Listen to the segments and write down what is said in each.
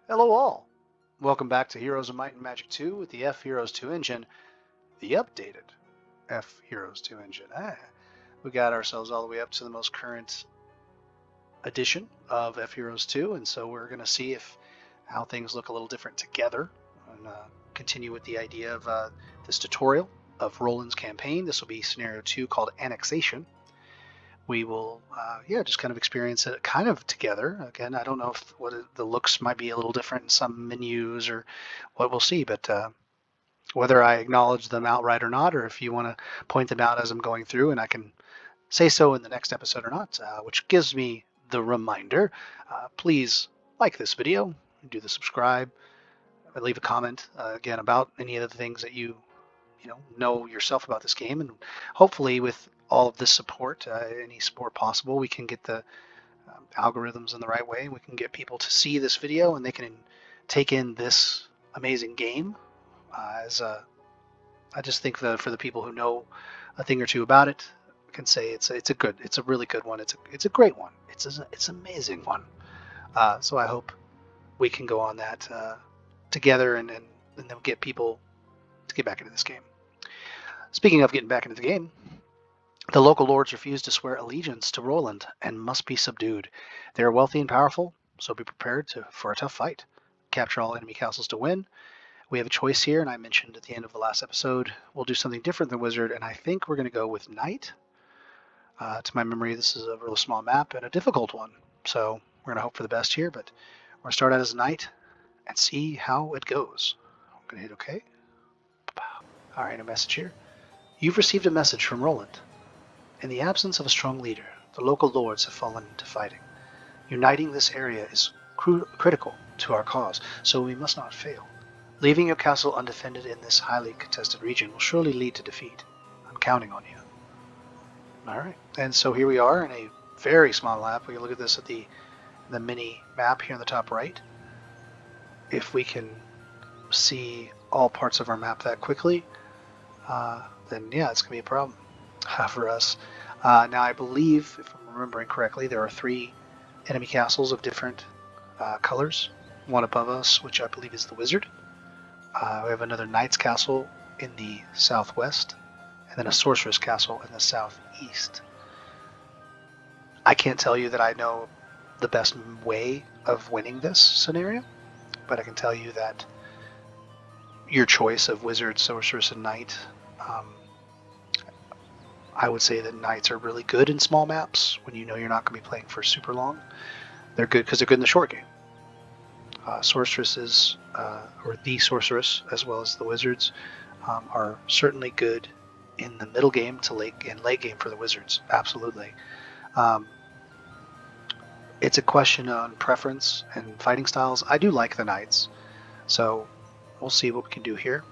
Hello all! Welcome back to Heroes of Might and Magic 2 with the F Heroes 2 engine, the updated F Heroes 2 engine. We got ourselves all the way up to the most current edition of F Heroes 2, and so we're going to see if how things look a little different together and continue with the idea of this tutorial of Roland's campaign. This will be scenario 2 called Annexation. We will, just kind of experience it kind of together. Again, I don't know if the looks might be a little different in some menus or what we'll see, but whether I acknowledge them outright or not, or if you want to point them out as I'm going through, and I can say so in the next episode or not, which gives me the reminder. Please like this video, do the subscribe, leave a comment again about any of the things that you know yourself about this game, and hopefully with all of this support, any support possible, we can get the algorithms in the right way. We can get people to see this video and they can take in this amazing game as I just think that for the people who know a thing or two about it, I can say it's a really good one. It's a great one. It's an amazing one. So I hope we can go on that together and then get people to get back into this game. Speaking of getting back into the game, the local lords refuse to swear allegiance to Roland and must be subdued. They are wealthy and powerful, so be prepared for a tough fight. Capture all enemy castles to win. We have a choice here, and I mentioned at the end of the last episode, we'll do something different than Wizard, and I think we're going to go with Knight. To my memory, this is a really small map and a difficult one, so we're going to hope for the best here, but we're going to start out as Knight and see how it goes. I'm going to hit OK. All right, a message here. You've received a message from Roland. In the absence of a strong leader, the local lords have fallen into fighting. Uniting this area is critical to our cause, so we must not fail. Leaving your castle undefended in this highly contested region will surely lead to defeat. I'm counting on you. Alright, and so here we are in a very small map. We can look at this at the mini map here in the top right. If we can see all parts of our map that quickly, then yeah, it's going to be a problem for us. Now I believe, if I'm remembering correctly, there are 3 enemy castles of different colors. One above us, which I believe is the Wizard. We have another Knight's Castle in the southwest, and then a Sorceress Castle in the southeast. I can't tell you that I know the best way of winning this scenario, but I can tell you that your choice of Wizard, Sorceress, and Knight, I would say that Knights are really good in small maps when you know you're not going to be playing for super long. They're good because they're good in the short game. Sorceresses, or the Sorceress, as well as the Wizards, are certainly good in the middle game to late game for the Wizards. Absolutely. It's a question on preference and fighting styles. I do like the Knights, so we'll see what we can do here.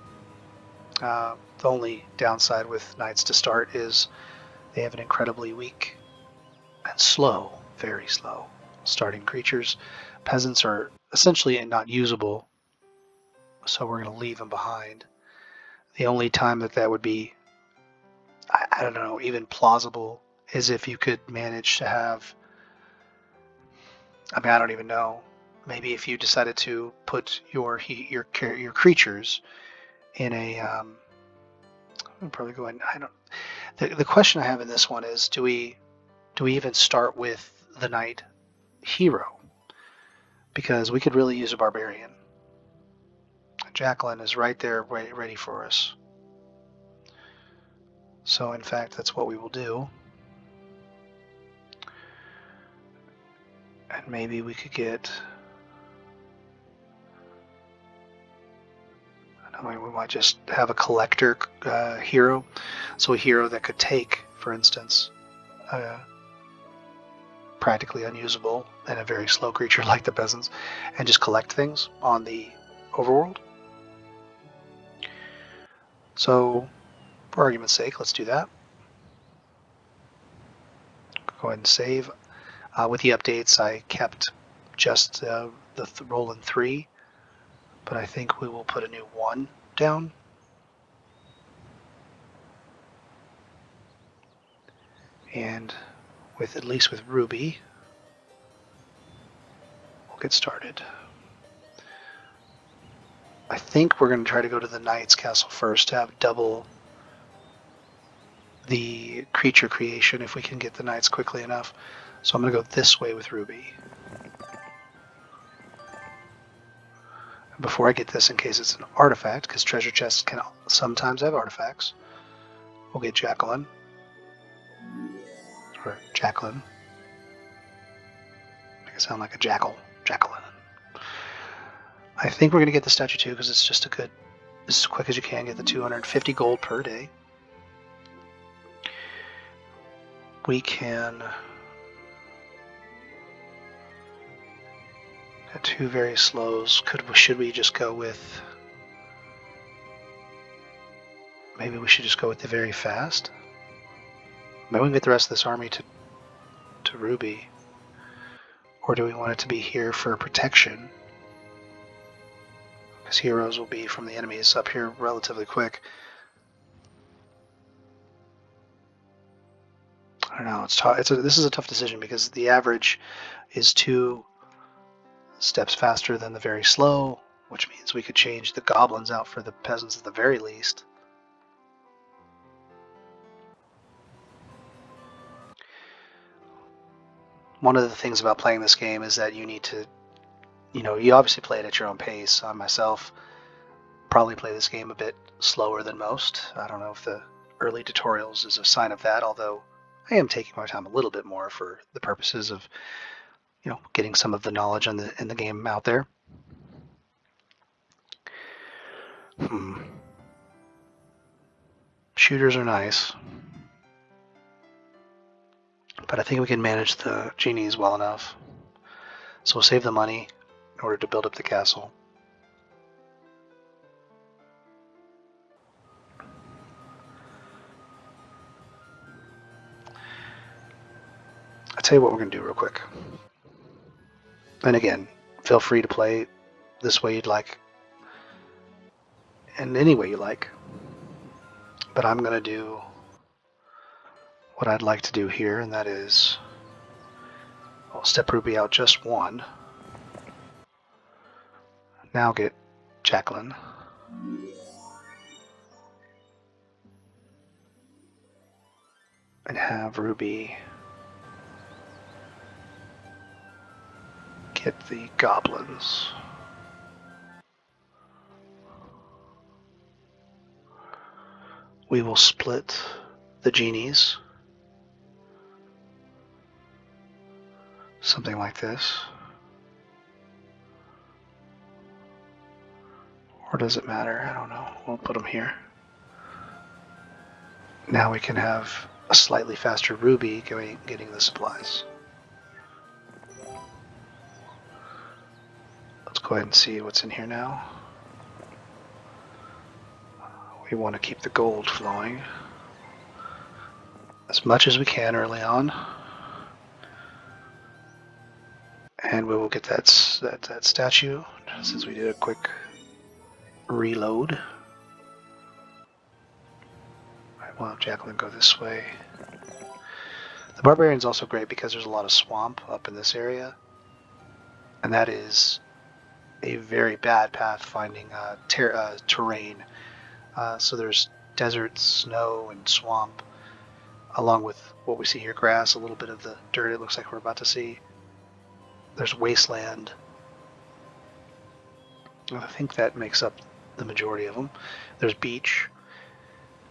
The only downside with Knights to start is they have an incredibly weak and slow, very slow, starting creatures. Peasants are essentially not usable, so we're going to leave them behind. The only time that would be, I don't know, even plausible is if you could manage to have, I mean, I don't even know, maybe if you decided to put your creatures in a, I'm probably going, I don't, the question I have in this one is, do we even start with the Knight hero? Because we could really use a Barbarian. Jacqueline is right there ready for us. So in fact, that's what we will do. And maybe we could get, I mean, we might just have a collector hero. So a hero that could take, for instance, practically unusable and a very slow creature like the peasants, and just collect things on the overworld. So for argument's sake, let's do that. Go ahead and save. With the updates, I kept just the Roland 3, but I think we will put a new 1 down. And at least with Ruby, we'll get started. I think we're going to try to go to the Knight's Castle first to have double the creature creation if we can get the Knights quickly enough. So I'm going to go this way with Ruby. Before I get this, in case it's an artifact, because treasure chests can sometimes have artifacts, we'll get Jacqueline. Or Jacqueline. Make it sound like a jackal. Jacqueline. I think we're going to get the statue too, because it's just a good, as quick as you can, get the 250 gold per day. We can get two very slows. Should we just go with, maybe we should just go with the very fast? Maybe we can get the rest of this army to Ruby. Or do we want it to be here for protection? Because heroes will be from the enemies up here relatively quick. I don't know. This is a tough decision because the average is 2 steps faster than the very slow, which means we could change the goblins out for the peasants at the very least. One of the things about playing this game is that you need to, you obviously play it at your own pace. I myself probably play this game a bit slower than most. I don't know if the early tutorials is a sign of that, although I am taking my time a little bit more for the purposes of, getting some of the knowledge in the game out there. Shooters are nice, but I think we can manage the genies well enough. So we'll save the money in order to build up the castle. I'll tell you what we're going to do real quick. And again, feel free to play this way you'd like, and any way you like. But I'm going to do what I'd like to do here, and that is I'll step Ruby out just 1. Now get Jacqueline. And have Ruby get the goblins. We will split the genies. Something like this. Or does it matter? I don't know. We'll put them here. Now we can have a slightly faster Ruby getting the supplies. Let's go ahead and see what's in here now. We want to keep the gold flowing as much as we can early on. And we will get that statue since we did a quick reload. Alright, we'll have Jacqueline go this way. The Barbarian's also great because there's a lot of swamp up in this area. And that is a very bad path finding terrain. So there's desert, snow, and swamp, along with what we see here, grass, a little bit of the dirt it looks like we're about to see. There's wasteland. I think that makes up the majority of them. There's beach.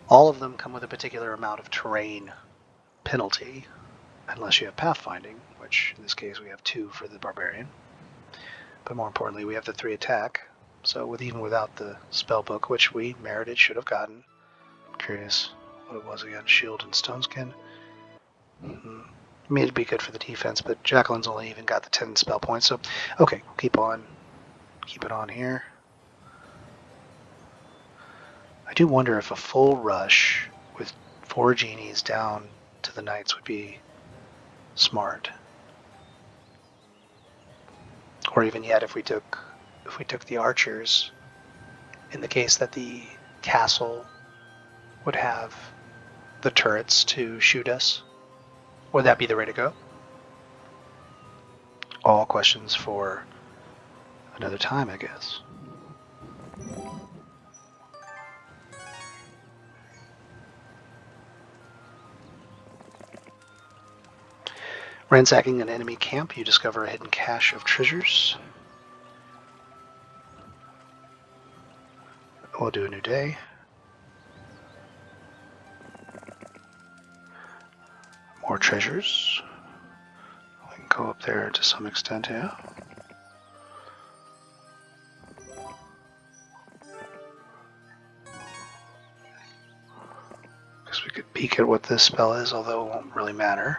All of them come with a particular amount of terrain penalty, unless you have pathfinding, which in this case we have 2 for the Barbarian. But more importantly, we have the 3 attack. So even without the spell book, which we merited, should have gotten. I'm curious what it was again. Shield and stone skin. I mean, it'd be good for the defense, but Jacqueline's only even got the 10 spell points. So, okay, we'll keep it on here. I do wonder if a full rush with 4 genies down to the knights would be smart. Or even yet, if we took the archers, in the case that the castle would have the turrets to shoot us, would that be the way to go? All questions for another time, I guess. Ransacking an enemy camp, you discover a hidden cache of treasures. We'll do a new day. More treasures. We can go up there to some extent, yeah. Guess we could peek at what this spell is, although it won't really matter.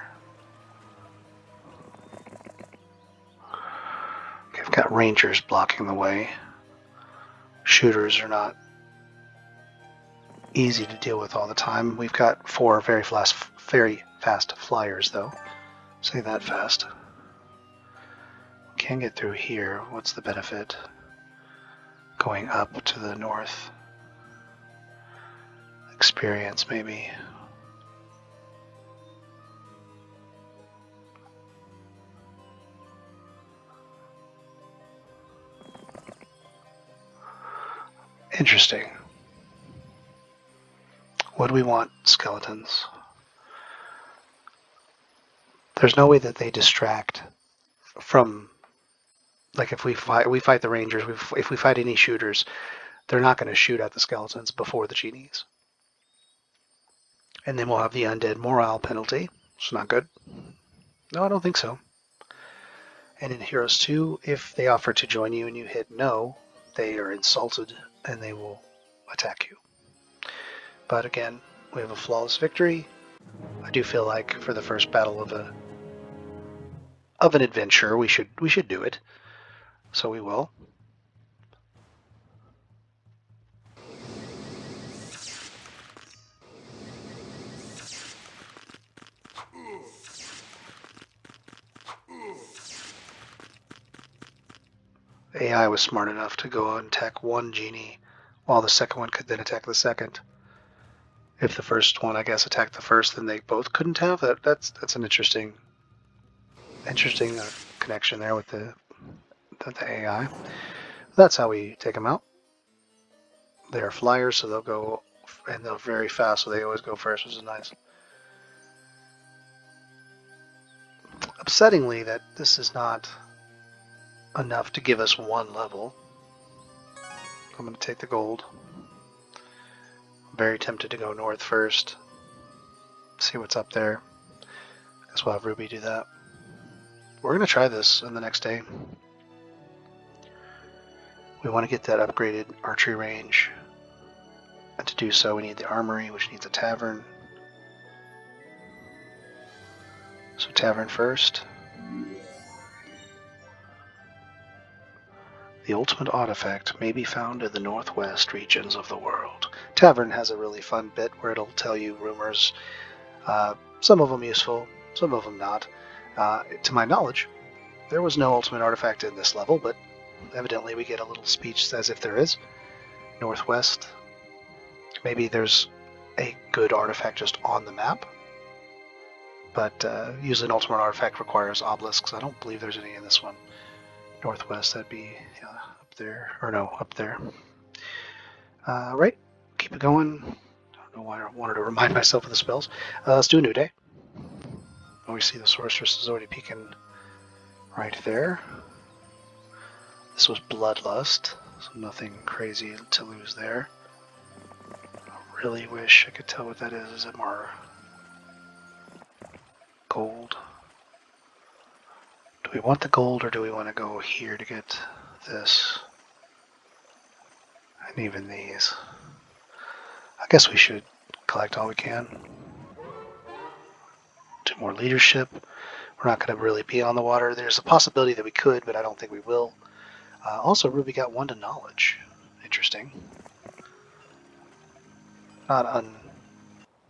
Okay, I've got rangers blocking the way. Shooters are not easy to deal with all the time. We've got 4 very fast flyers, though. Say that fast. Can get through here. What's the benefit? Going up to the north. Experience, maybe. Interesting. What do we want, skeletons? There's no way that they distract from, like if we fight the rangers, if we fight any shooters, they're not going to shoot at the skeletons before the genies. And then we'll have the undead morale penalty. It's not good. No, I don't think so. And in Heroes 2, if they offer to join you and you hit no, they are insulted and they will attack you. But again, we have a flawless victory. I do feel like for the first battle of an adventure, we should do it. So we will. AI was smart enough to go and attack one genie, while the second one could then attack the second. If the first one, I guess, attacked the first, then they both couldn't have. That's an interesting connection there with the AI. That's how we take them out. They are flyers, so they'll go, and they're very fast, so they always go first, which is nice. Upsettingly, that this is not enough to give us 1 level. I'm going to take the gold. Very tempted to go north first. See what's up there. Guess we'll have Ruby do that. We're going to try this in the next day. We want to get that upgraded archery range. And to do so, we need the armory, which needs a tavern. So tavern first. The ultimate artifact may be found in the northwest regions of the world. Tavern has a really fun bit where it'll tell you rumors. Some of them useful, some of them not. To my knowledge, there was no ultimate artifact in this level, but evidently we get a little speech as if there is. Northwest. Maybe there's a good artifact just on the map. But usually an ultimate artifact requires obelisks. I don't believe there's any in this one. Northwest, that'd be up there. Or no, up there. Right, keep it going. I don't know why I wanted to remind myself of the spells. Let's do a new day. Oh, we see the sorceress is already peeking right there. This was Bloodlust, so nothing crazy to lose there. I really wish I could tell what that is. Is it more gold? Do we want the gold or do we want to go here to get this? And even these. I guess we should collect all we can. Do more leadership. We're not going to really be on the water. There's a possibility that we could, but I don't think we will. Also, Ruby got 1 to knowledge. Interesting. Not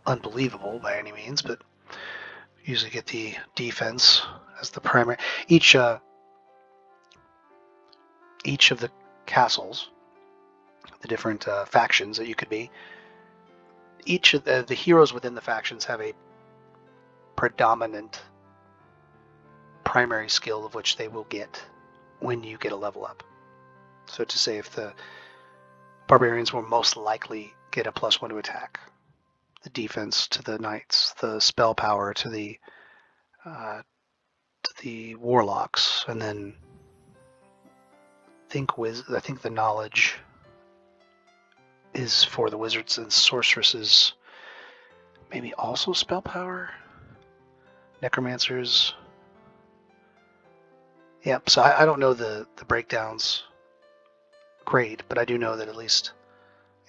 unbelievable by any means, but usually get the defense as the primary. Each of the castles, the different factions that you could be, each of the heroes within the factions have a predominant primary skill of which they will get when you get a level up. So to say, if the barbarians will most likely get a +1 to attack, the defense to the knights, the spell power to the the warlocks, and then I think the knowledge is for the wizards and sorceresses. Maybe also spell power? Necromancers. Yep, so I don't know the breakdowns great, but I do know that at least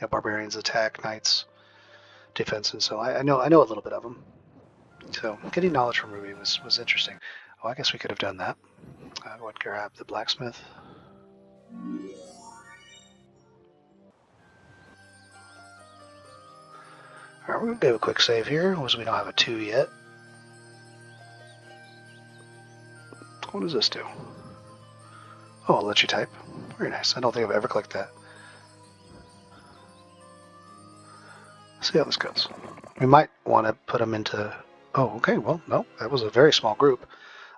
barbarians attack, knights defense, and so I know a little bit of them. So getting knowledge from Ruby was interesting. Oh, I guess we could have done that. I would grab the blacksmith. Alright, we're going to do a quick save here, as we don't have a 2 yet. What does this do? Oh, it'll let you type. Very nice. I don't think I've ever clicked that. Let's see how this goes. We might want to put them into... Oh, okay, well, no, that was a very small group.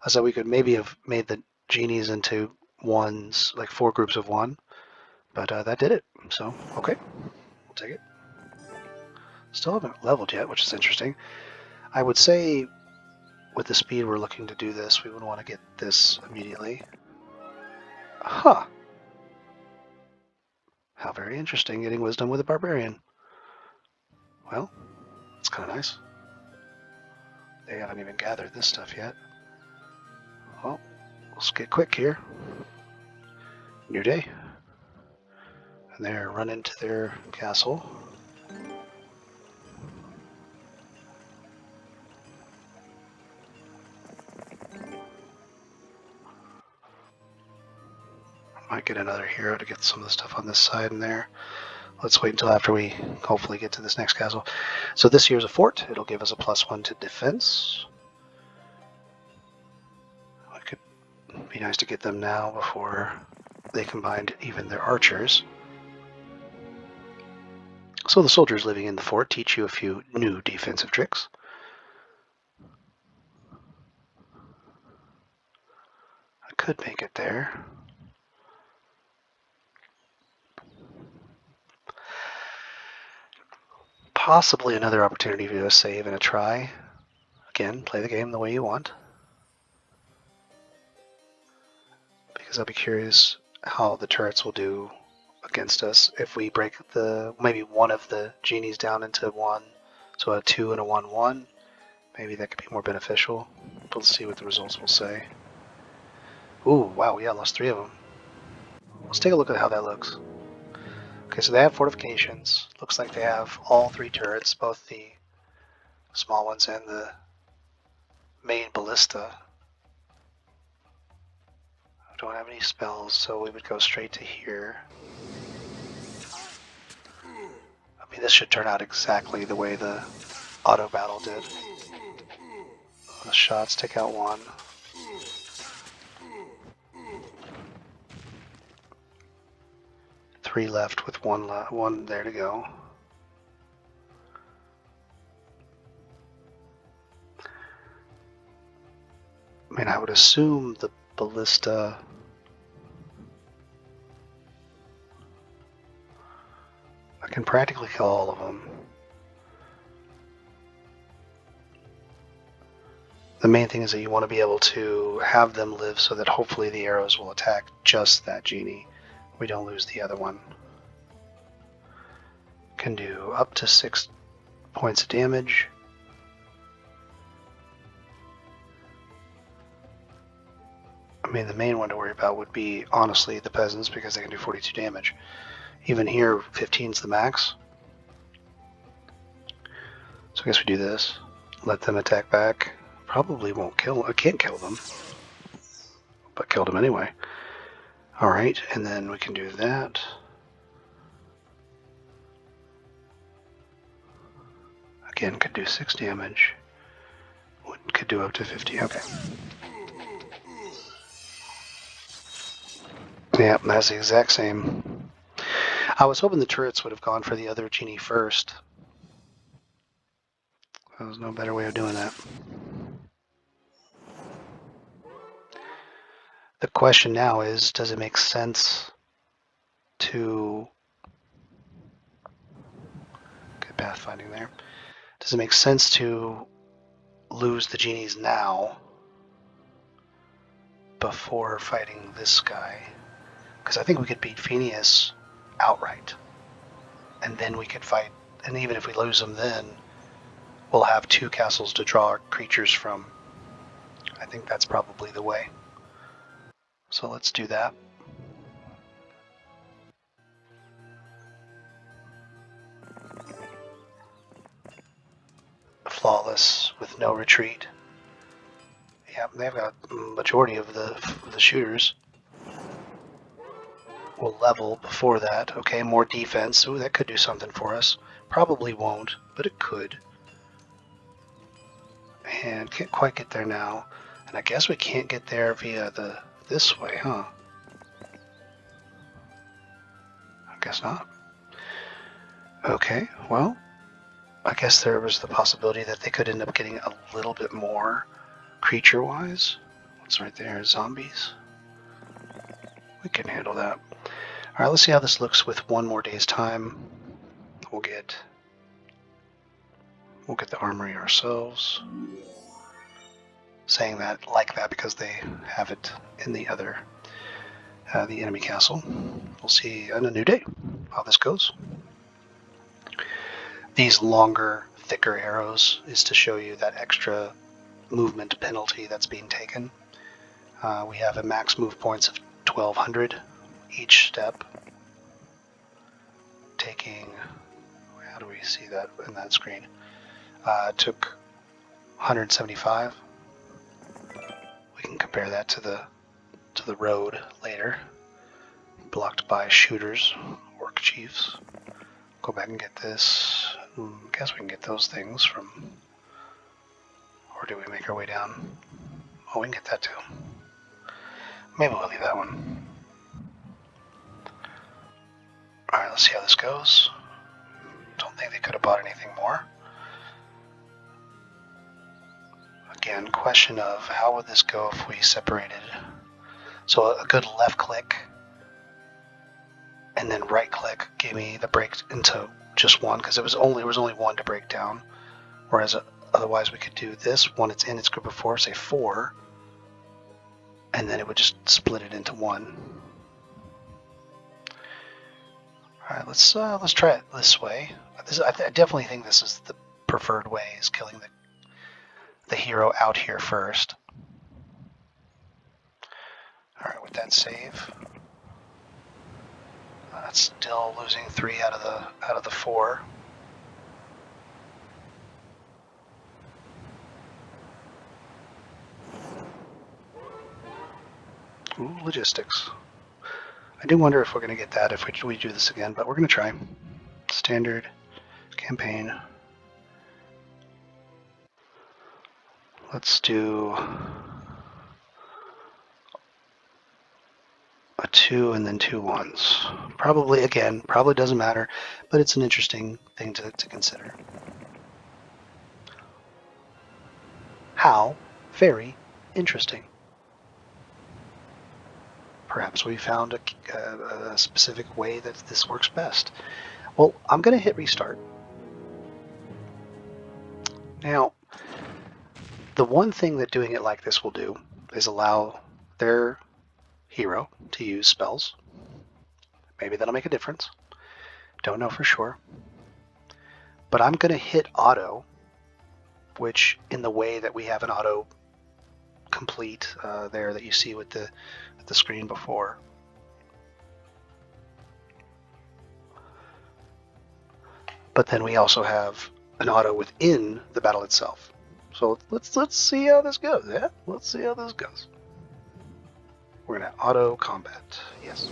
I said we could maybe have made the genies into ones, like 4 groups of 1, but that did it. So, okay, we'll take it. Still haven't leveled yet, which is interesting. I would say with the speed we're looking to do this, we would want to get this immediately. Huh. How very interesting, getting wisdom with a barbarian. Well, it's kind of nice. They haven't even gathered this stuff yet. Well, let's get quick here. New day. And they're running to their castle. Might get another hero to get some of the stuff on this side and there. Let's wait until after we hopefully get to this next castle. So this here's a fort. It'll give us a +1 to defense. It could be nice to get them now before they combined even their archers. So the soldiers living in the fort teach you a few new defensive tricks. I could make it there. Possibly another opportunity to do a save and a try. Again, play the game the way you want. Because I'll be curious how the turrets will do against us if we break maybe one of the genies down into 1. So a 2 and a 1-1. Maybe that could be more beneficial. But let's see what the results will say. Ooh, wow, yeah, lost 3 of them. Let's take a look at how that looks. Okay, so they have fortifications. Looks like they have all 3 turrets, both the small ones and the main ballista. I don't have any spells, so we would go straight to here. I mean, this should turn out exactly the way the auto battle did. The shots take out 1. Three left with one there to go. I mean, I would assume the ballista... I can practically kill all of them. The main thing is that you want to be able to have them live so that hopefully the arrows will attack just that genie. We don't lose the other one. Can do up to 6 points of damage. I mean, the main one to worry about would be, honestly, the peasants, because they can do 42 damage. Even here, 15's the max. So I guess we do this. Let them attack back. Probably won't kill... I can't kill them. But killed them anyway. Alright, and then we can do that. Again, could do 6 damage. Could do up to 50. Okay. Yeah, that's the exact same. I was hoping the turrets would have gone for the other genie first. There was no better way of doing that. The question now is, does it make sense to... Good pathfinding there. Does it make sense to lose the genies now before fighting this guy, because I think we could beat Phineas outright, and then we could fight. And even if we lose him, then we'll have 2 castles to draw our creatures from. I think that's probably the way. So let's do that. Flawless with no retreat. Yeah, they've got a majority of the shooters. We'll level before that. Okay, more defense. Ooh, that could do something for us. Probably won't, but it could. And can't quite get there now. And I guess we can't get there via this way, huh? I guess not. Okay, well, I guess there was the possibility that they could end up getting a little bit more creature-wise. What's right there? Zombies. We can handle that. All right, let's see how this looks with 1 more day's time. We'll get the armory ourselves. Saying that like that because they have it in the other, the enemy castle. We'll see on a new day how this goes. These longer, thicker arrows is to show you that extra movement penalty that's being taken. We have a max move points of 1,200 each step. Taking, how do we see that in that screen? It took 175. We can compare that to the road later. Blocked by shooters, orc chiefs. Go back and get this. I guess we can get those things from, or do we make our way down? Oh, we can get that too. Maybe we'll leave that one. Alright, let's see how this goes. Don't think they could have bought anything more. Again, question of how would this go if we separated? So a good left click and then right click gave me the break into just one, because there was only 1 to break down. Whereas otherwise we could do this when it's in its group of 4, say 4, and then it would just split it into 1. All right, let's try it this way. I definitely think this is the preferred way, is killing the hero out here first. All right, with that save, that's still losing 3 out of the 4. Ooh, logistics. I do wonder if we're going to get that if we do this again, but we're going to try. Standard campaign. Let's do a 2 and then 2 1s. Probably doesn't matter, but it's an interesting thing to consider. How very interesting. Perhaps we found a specific way that this works best. Well, I'm going to hit restart. Now, the one thing that doing it like this will do is allow their hero to use spells. Maybe that'll make a difference. Don't know for sure. But I'm going to hit auto, which in the way that we have an auto complete there that you see with the screen before. But then we also have an auto within the battle itself. So let's see how this goes. Yeah, let's see how this goes. We're gonna auto combat. Yes.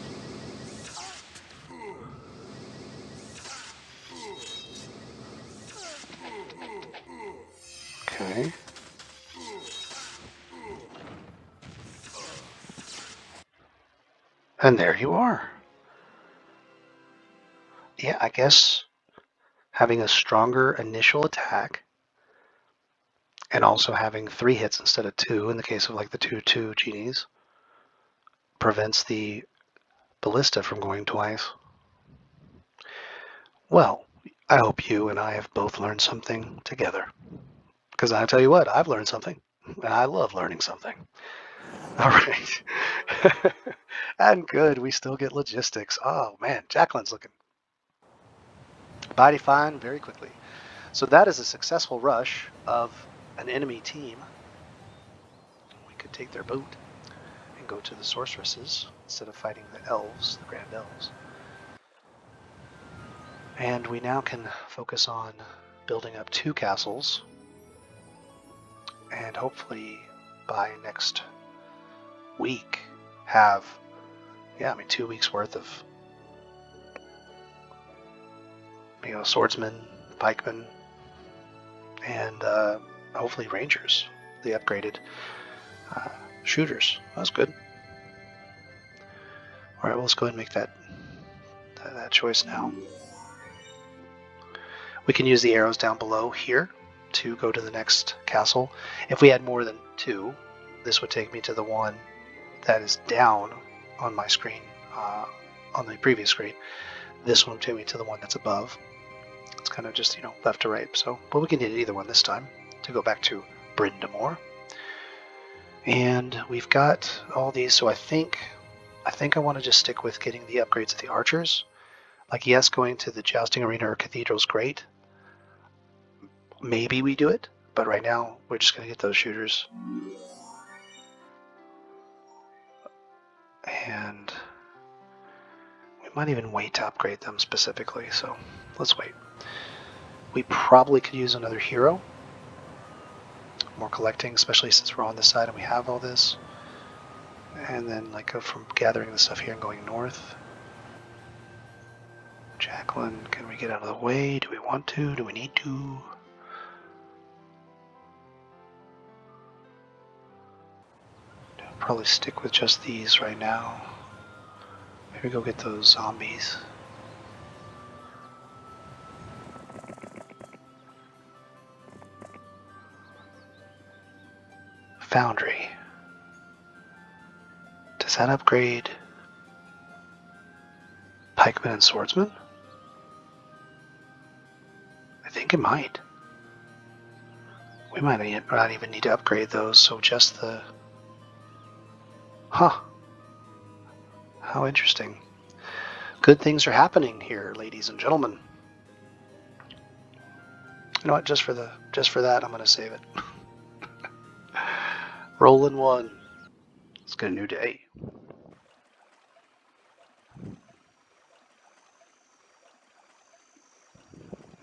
Okay. And there you are. Yeah, I guess having a stronger initial attack and also having 3 hits instead of 2 in the case of like the 2/2 genies prevents the ballista from going twice. Well, I hope you and I have both learned something together. Because I tell you what, I've learned something, and I love learning something. All right. And good, we still get logistics. Oh man, Jacqueline's looking mighty fine very quickly. So that is a successful rush of an enemy team. We could take their boat and go to the sorceresses instead of fighting the elves, the grand elves. And we now can focus on building up 2 castles, and hopefully by next week have, 2 weeks worth of, swordsmen, pikemen, and hopefully rangers, the upgraded shooters. That's good. All right, well, let's go ahead and make that choice now. We can use the arrows down below here to go to the next castle. If we had more than 2, this would take me to the one that is down on my screen, on the previous screen. This one would take me to the one that's above. It's kind of just, left to right. So, but we can hit either one this time to go back to Brindamore. And we've got all these, so I think I want to just stick with getting the upgrades of the archers. Like, yes, going to the jousting arena or cathedral is great. Maybe we do it, but right now we're just going to get those shooters. And we might even wait to upgrade them specifically, so let's wait. We probably could use another hero. More collecting, especially since we're on this side and we have all this. And then go from gathering the stuff here and going north. Jacqueline, can we get out of the way? Do we want to? Do we need to? I'll probably stick with just these right now. Maybe go get those zombies. Foundry. Does that upgrade pikemen and swordsmen? I think it might. We might not even need to upgrade those, so just the... Huh. How interesting. Good things are happening here, ladies and gentlemen. You know what? Just for that, I'm gonna save it. Roland 1. Let's get a new day.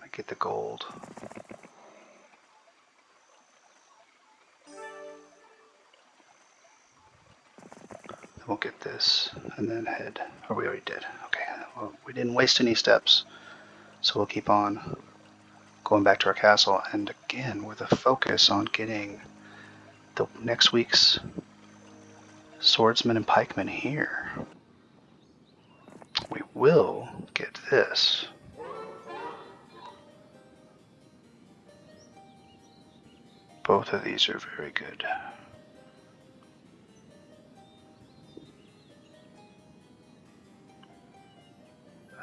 I get the gold. We'll get this and then head. Or we already did. Okay. Well, we didn't waste any steps, so we'll keep on going back to our castle. And again, with a focus on getting the next week's swordsmen and pikemen here. We will get this. Both of these are very good.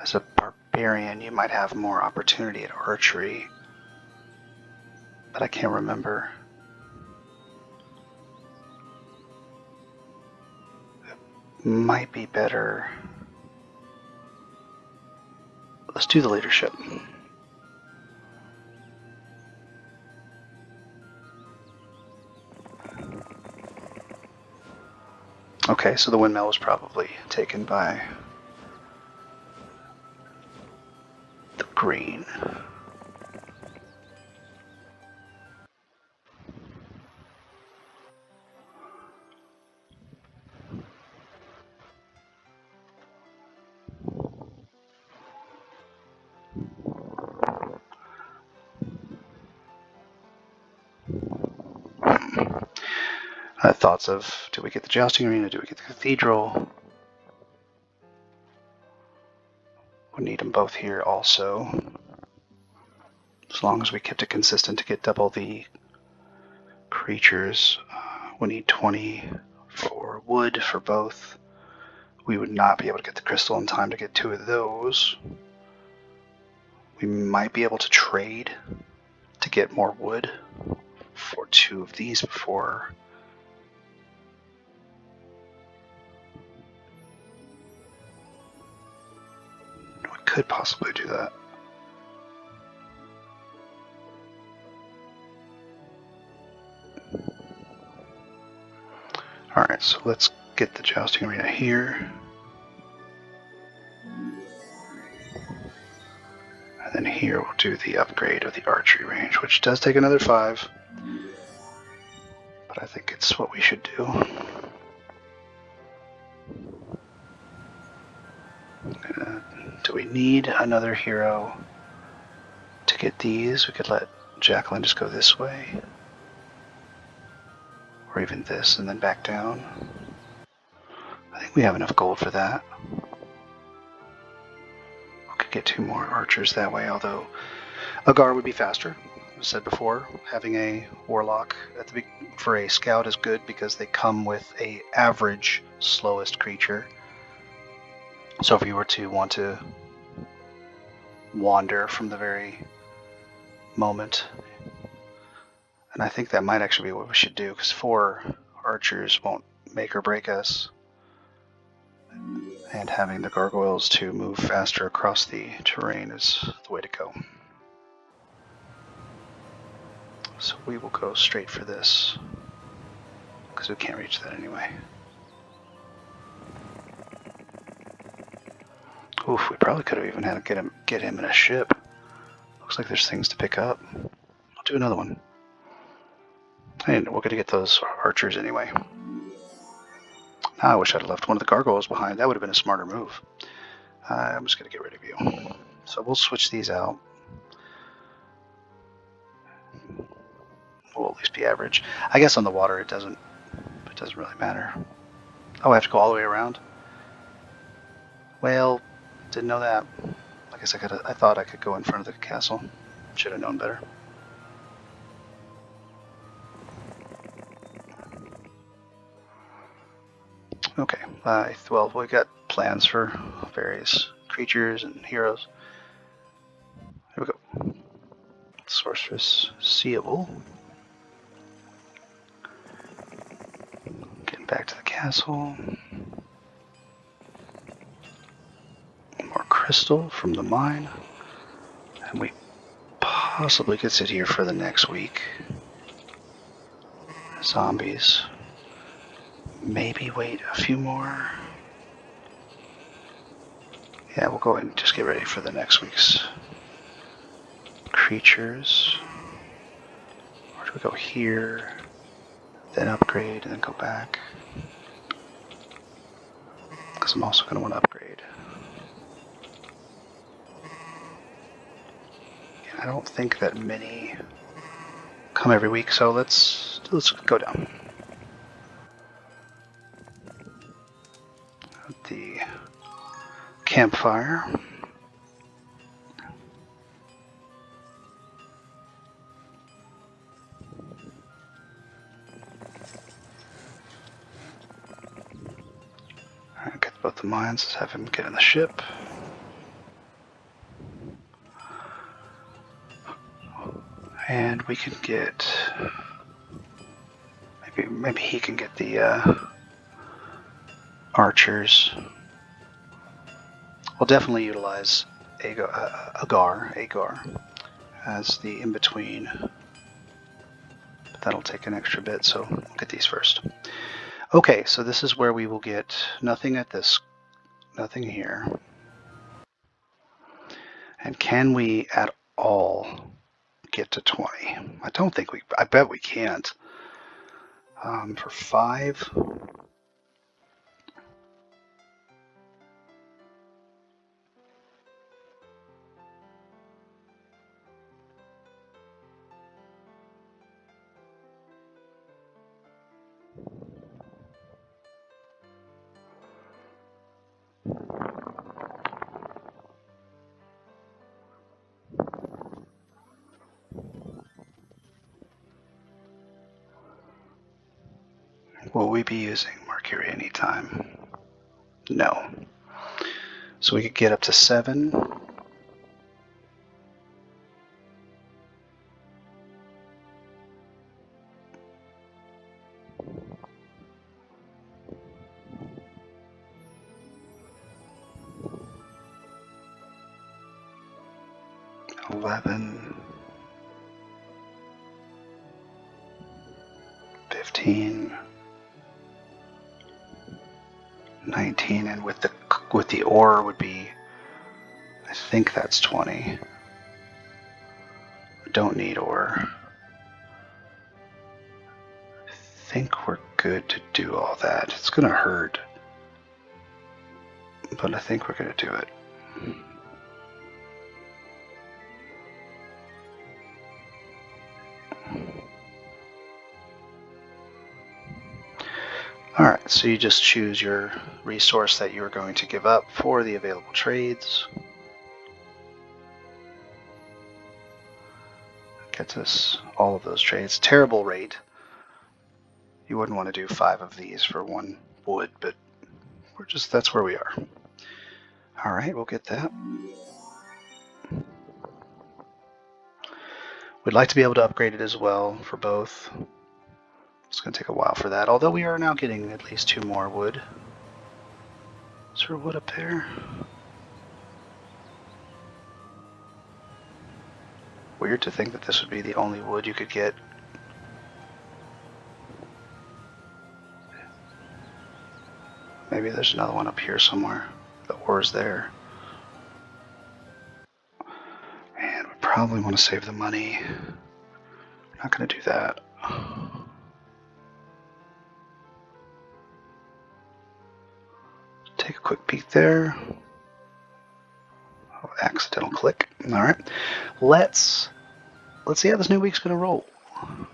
As a barbarian, you might have more opportunity at archery, but I can't remember. It might be better. Let's do the leadership. Okay, so the windmill was probably taken by the green. Thoughts of, do we get the jousting arena? Do we get the cathedral? We need them both here also. As long as we kept it consistent to get double the creatures. We need 20 for wood for both. We would not be able to get the crystal in time to get 2 of those. We might be able to trade to get more wood for 2 of these before could possibly do that. Alright, so let's get the jousting arena here. And then here we'll do the upgrade of the archery range, which does take another 5. But I think it's what we should do. Do we need another hero to get these? We could let Jacqueline just go this way. Or even this and then back down. I think we have enough gold for that. We could get 2 more archers that way, although Agar would be faster. As I said before, having a warlock for a scout is good because they come with a average slowest creature. So if you were to want to wander from the very moment, and I think that might actually be what we should do, because 4 archers won't make or break us, and having the gargoyles to move faster across the terrain is the way to go. So we will go straight for this, because we can't reach that anyway. Oof, we probably could have even had to get him in a ship. Looks like there's things to pick up. I'll do another one. And we're going to get those archers anyway. Now I wish I'd left one of the gargoyles behind. That would have been a smarter move. I'm just going to get rid of you. So we'll switch these out. We'll at least be average. I guess on the water it doesn't really matter. Oh, I have to go all the way around? Well, didn't know that. I guess I thought I could go in front of the castle. Should have known better. Okay, well, we got plans for various creatures and heroes. Here we go. Sorceress Seeable. Getting back to the castle. More crystal from the mine. And we possibly could sit here for the next week. Zombies. Maybe wait a few more. Yeah, we'll go ahead and just get ready for the next week's creatures. Or do we go here, then upgrade, and then go back? Because I'm also going to want to upgrade. I don't think that many come every week, so let's go down. The campfire. Alright, get both the mines. Let's have him get in the ship. And we can get maybe he can get the archers. We'll definitely utilize Agar as the in-between. But that'll take an extra bit, so we'll get these first. Okay, so this is where we will get nothing at this, nothing here. And can we at all get to 20? I don't think I bet we can't. For 5. Will we be using Mercury anytime? No. So we could get up to 7. 11, 15, 19, and with the ore would be, I think that's 20. We don't need ore. I think we're good to do all that. It's gonna hurt, but I think we're gonna do it. Alright, so you just choose your resource that you are going to give up for the available trades. Gets us all of those trades. Terrible rate. You wouldn't want to do 5 of these for 1 wood, but that's where we are. Alright, we'll get that. We'd like to be able to upgrade it as well for both. It's going to take a while for that, although we are now getting at least 2 more wood. Is there wood up there? Weird to think that this would be the only wood you could get. Maybe there's another one up here somewhere. The ore's there. And we probably want to save the money. We're not going to do that. Take a quick peek there. Oh, accidental click. All right, let's see how this new week's going to roll. All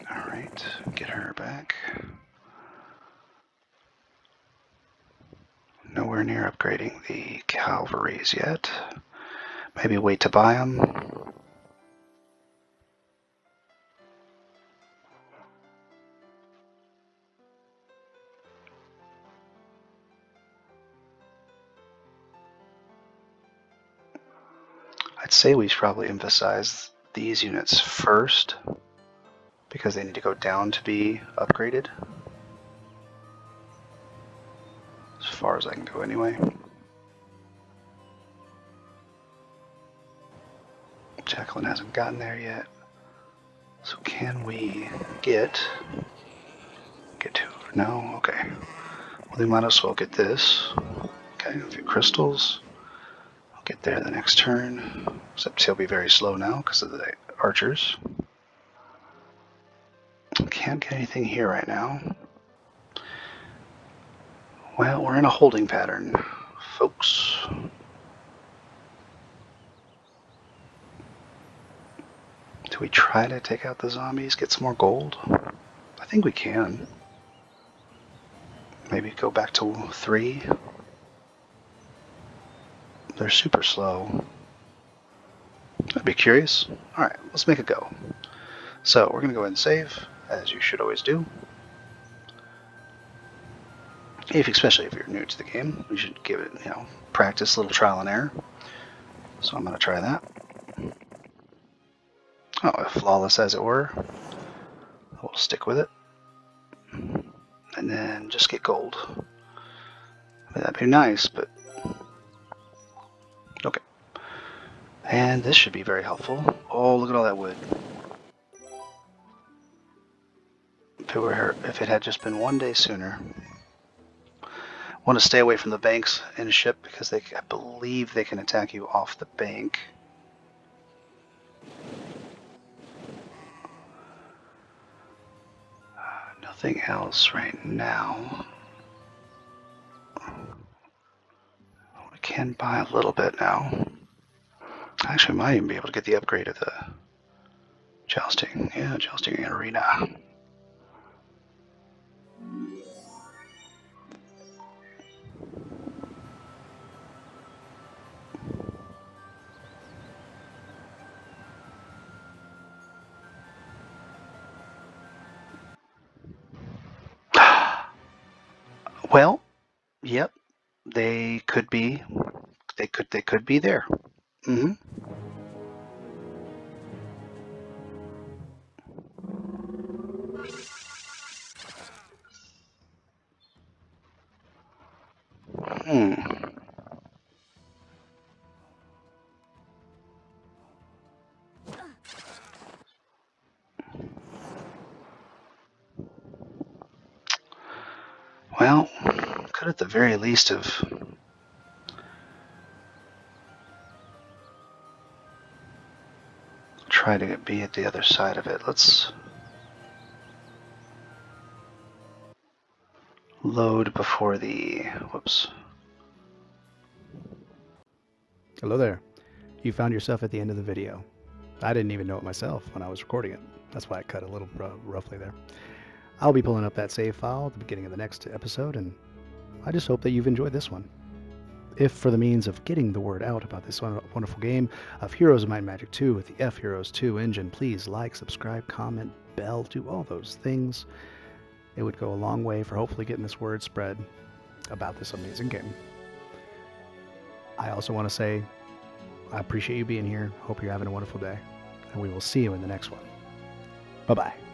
right, get her back. Nowhere near upgrading the cavalries yet. Maybe wait to buy them. I'd say we should probably emphasize these units first because they need to go down to be upgraded. As far as I can go anyway. Jacqueline hasn't gotten there yet. So can we get to, no? Okay. Well, we might as well get this. Okay, a few crystals. I'll get there the next turn. Except he'll be very slow now because of the archers. Can't get anything here right now. Well, we're in a holding pattern, folks. Do we try to take out the zombies, get some more gold? I think we can. Maybe go back to 3. They're super slow. I'd be curious. Alright, let's make a go. So we're going to go ahead and save, as you should always do. Especially if you're new to the game, you should give it, practice, a little trial and error. So I'm going to try that. Oh, flawless as it were. We'll stick with it. And then just get gold. I mean, that'd be nice, but... Okay. And this should be very helpful. Oh, look at all that wood. If it had just been 1 day sooner. Want to stay away from the banks in a ship because I believe they can attack you off the bank. Nothing else right now. We can buy a little bit now. Actually, we might even be able to get the upgrade of the jousting. Yeah, jousting arena. Well, yep, they could be. They could be there. Mm-hmm. could at the very least have tried to be at the other side of it. Let's load before the, whoops. Hello there. You found yourself at the end of the video. I didn't even know it myself when I was recording it. That's why I cut a little roughly there. I'll be pulling up that save file at the beginning of the next episode, and I just hope that you've enjoyed this one. If for the means of getting the word out about this wonderful game of Heroes of Might and Magic 2 with the F Heroes 2 engine, please like, subscribe, comment, bell, do all those things. It would go a long way for hopefully getting this word spread about this amazing game. I also want to say I appreciate you being here. Hope you're having a wonderful day, and we will see you in the next one. Bye-bye.